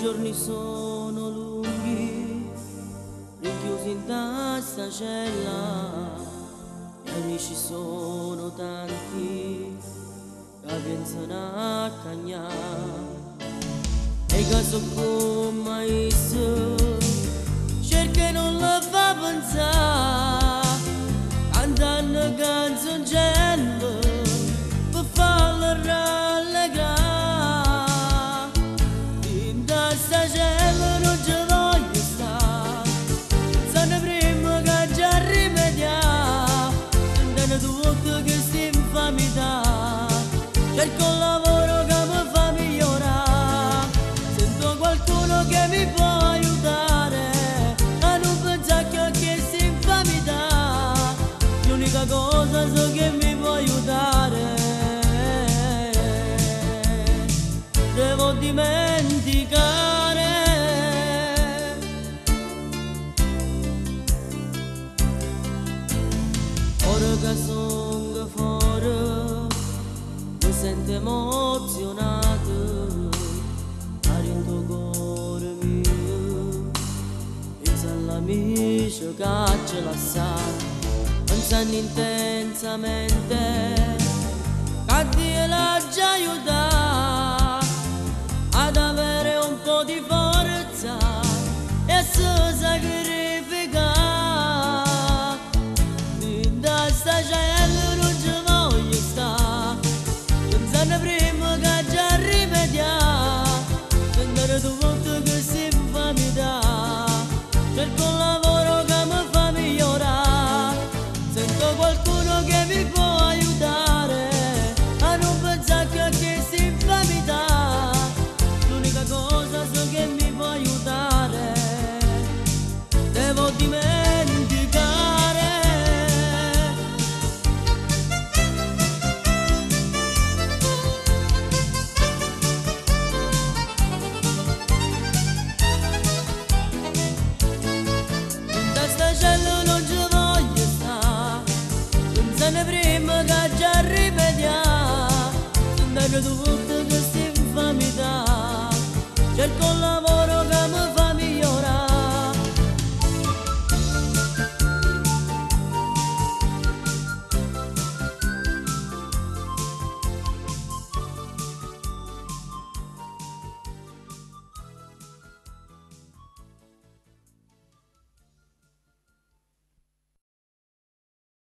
giorni sono lunghi, rinchiusi in tanta cella, gli amici sono tanti, che pensano a cagnare. E che so come isso, cerca non la fa pensare, cantando canzoncello, per farla rallegrare. In questa cella non ci voglio stare, sono prima che già rimediare, sentendo tutto che sta infamità, cerco un lavoro che mi fa migliorare, sento qualcuno che mi può aiutare a non pensare che sta infamità, l'unica cosa so che mi può aiutare. Devo dimenticare. Ora che sono fuori mi sento emozionato, aria in tuo cuore mio, pensa all'amico che ce l'ha lasciato, pensando intensamente che Dio l'ha già aiutato ad avere un po' di forza e a se sacrificare. In questa cella non ci voglio stare, pensando prima che già rimediare, sentire tutto che si infamità, cerco un lavoro che mi fa migliorare, sento qualcuno che mi può aiutare a non pensare che si infamità, l'unica cosa so che mi può aiutare. Devo dimenticare. In questa cella non ci voglio stare, pensando prima che già rimediare, sentendo tutto questa infamità, cerco un lavoro